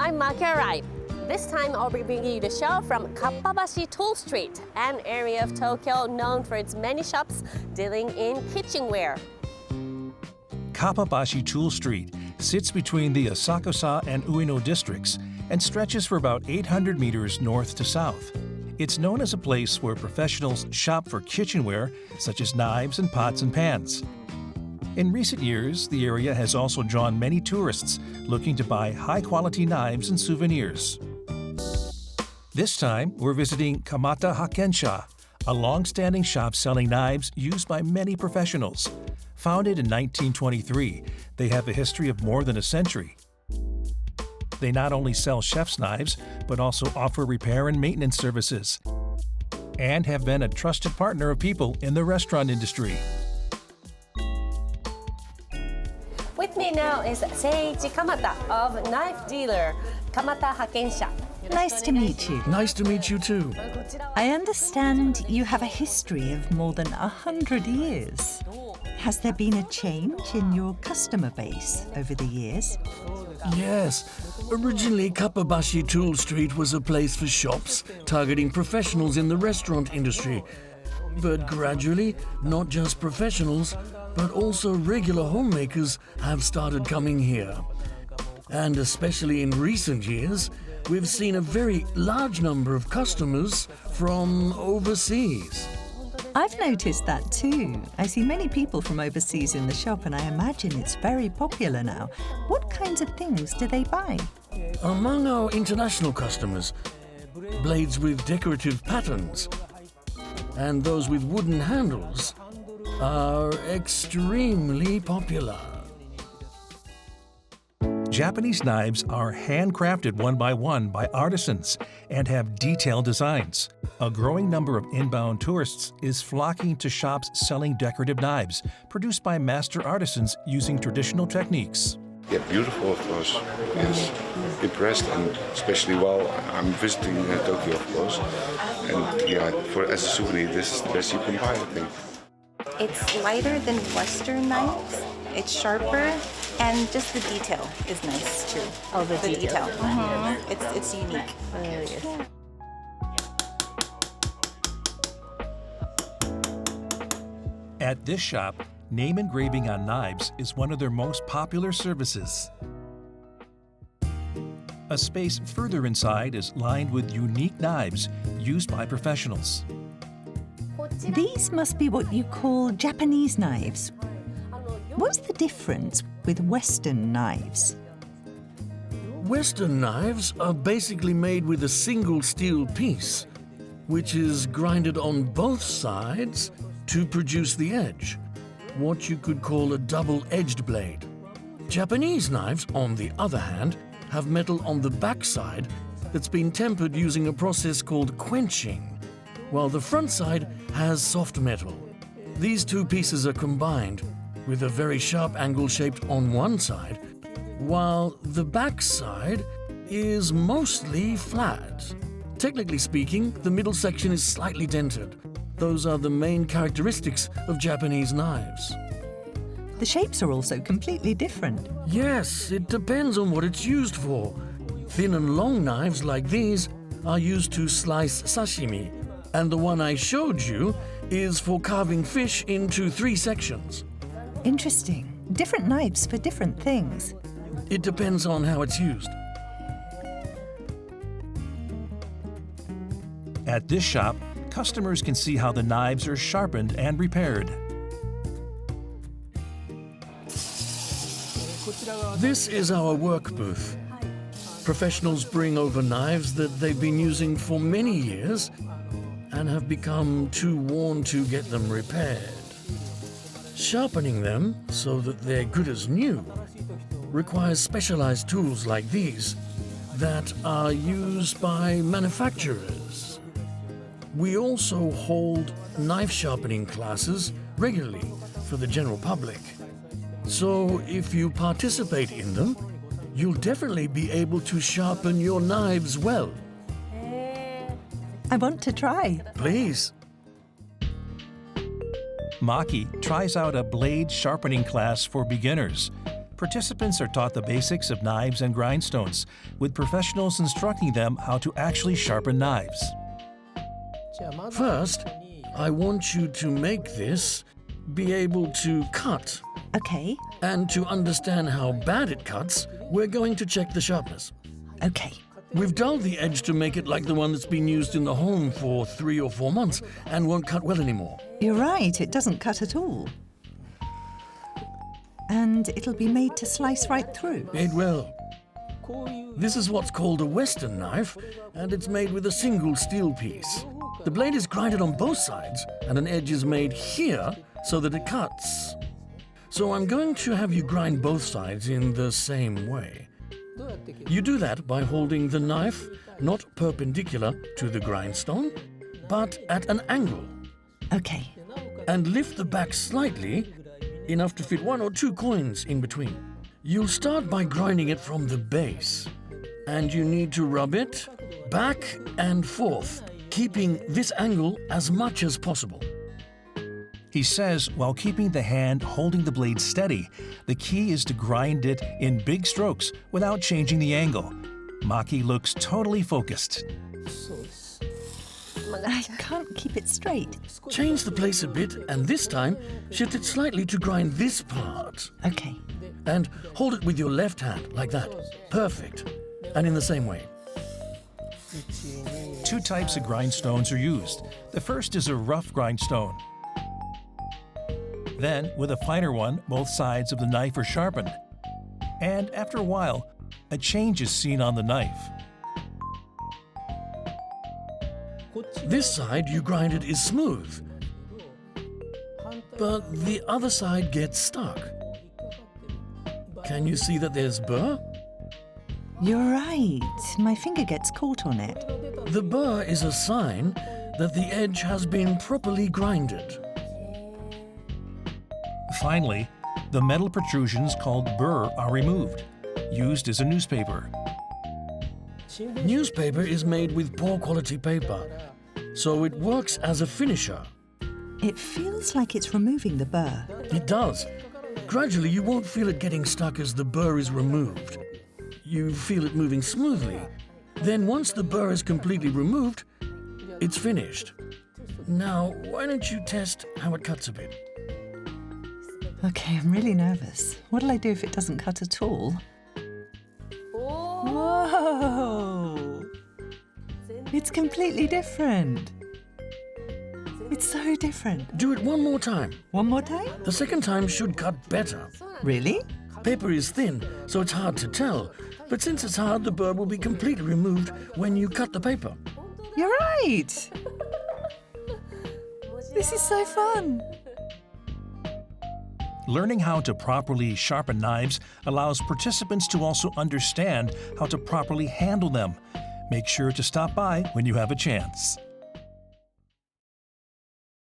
I'm Maki. This time I'll be bringing you the show from Kappabashi Tool Street, an area of Tokyo known for its many shops dealing in kitchenware. Kappabashi Tool Street sits between the Asakusa and Ueno districts and stretches for about 800 meters north to south. It's known as a place where professionals shop for kitchenware such as knives and pots and pans. In recent years, the area has also drawn many tourists looking to buy high-quality knives and souvenirs. This time, we're visiting Kamata Hakensha, a long-standing shop selling knives used by many professionals. Founded in 1923, they have a history of more than a century. They not only sell chef's knives, but also offer repair and maintenance services, and have been a trusted partner of people in the restaurant industry. With me now is Seiji Kamata of knife dealer Kamata Hakensha. Nice to meet you. Nice to meet you too. I understand you have a history of more than 100 years. Has there been a change in your customer base over the years? Yes. Originally, Kappabashi Tool Street was a place for shops targeting professionals in the restaurant industry. But gradually, not just professionals, but also regular homemakers have started coming here. And especially in recent years, we've seen a very large number of customers from overseas. I've noticed that too. I see many people from overseas in the shop and I imagine it's very popular now. What kinds of things do they buy? Among our international customers, blades with decorative patterns and those with wooden handles are extremely popular. Japanese knives are handcrafted one by artisans and have detailed designs. A growing number of inbound tourists is flocking to shops selling decorative knives produced by master artisans using traditional techniques. Yeah, beautiful, of course. Yes, impressed, and especially while I'm visiting Tokyo, of course. And yeah, as a souvenir, this is the best you can buy, I think. It's lighter than Western knives. It's sharper, and just the detail is nice too. Oh, the detail. Mm-hmm. It's unique. Yes. At this shop, name engraving on knives is one of their most popular services. A space further inside is lined with unique knives used by professionals. These must be what you call Japanese knives. What's the difference with Western knives? Western knives are basically made with a single steel piece, which is grinded on both sides to produce the edge, what you could call a double-edged blade. Japanese knives, on the other hand, have metal on the backside that's been tempered using a process called quenching, while the front side has soft metal. These two pieces are combined with a very sharp angle shaped on one side, while the back side is mostly flat. Technically speaking, the middle section is slightly dented. Those are the main characteristics of Japanese knives. The shapes are also completely different. Yes, it depends on what it's used for. Thin and long knives like these are used to slice sashimi, and the one I showed you is for carving fish into 3 sections. Interesting. Different knives for different things. It depends on how it's used. At this shop, customers can see how the knives are sharpened and repaired. This is our work booth. Professionals bring over knives that they've been using for many years and have become too worn to get them repaired. Sharpening them so that they're good as new requires specialized tools like these that are used by manufacturers. We also hold knife sharpening classes regularly for the general public. So if you participate in them, you'll definitely be able to sharpen your knives well. I want to try. Please. Maki tries out a blade sharpening class for beginners. Participants are taught the basics of knives and grindstones, with professionals instructing them how to actually sharpen knives. First, I want you to make this be able to cut. Okay, And to understand how bad it cuts, we're going to check the sharpness. okay. We've dulled the edge to make it like the one that's been used in the home for 3 or 4 months and won't cut well anymore. You're right, it doesn't cut at all. And it'll be made to slice right through. It will. This is what's called a Western knife, and it's made with a single steel piece. The blade is grinded on both sides, and an edge is made here so that it cuts. So I'm going to have you grind both sides in the same way. You do that by holding the knife not perpendicular to the grindstone, but at an angle, Okay, and lift the back slightly, enough to fit 1 or 2 coins in between. You'll start by grinding it from the base, and you need to rub it back and forth, keeping this angle as much as possible. He says while keeping the hand holding the blade steady, the key is to grind it in big strokes without changing the angle. Maki looks totally focused. I can't keep it straight. Change the place a bit, and this time shift it slightly to grind this part. Okay, And hold it with your left hand, like that. Perfect. And in the same way. 2 types of grindstones are used. The first is a rough grindstone. Then, with a finer one, both sides of the knife are sharpened. And after a while, a change is seen on the knife. This side you grinded is smooth, but the other side gets stuck. Can you see that there's burr? you're right. My finger gets caught on it. The burr is a sign that the edge has been properly grinded. Finally, the metal protrusions called burr are removed, used as a newspaper. Newspaper is made with poor quality paper, so it works as a finisher. It feels like it's removing the burr. It does. Gradually, you won't feel it getting stuck as the burr is removed. You feel it moving smoothly. Then once the burr is completely removed, it's finished. Now, why don't you test how it cuts a bit? Okay, I'm really nervous. What'll I do if it doesn't cut at all? Whoa! It's completely different. It's so different. Do it one more time. One more time? The second time should cut better. Really? Paper is thin, so it's hard to tell. But since it's hard, the burr will be completely removed when you cut the paper. You're right! This is so fun! Learning how to properly sharpen knives allows participants to also understand how to properly handle them. Make sure to stop by when you have a chance.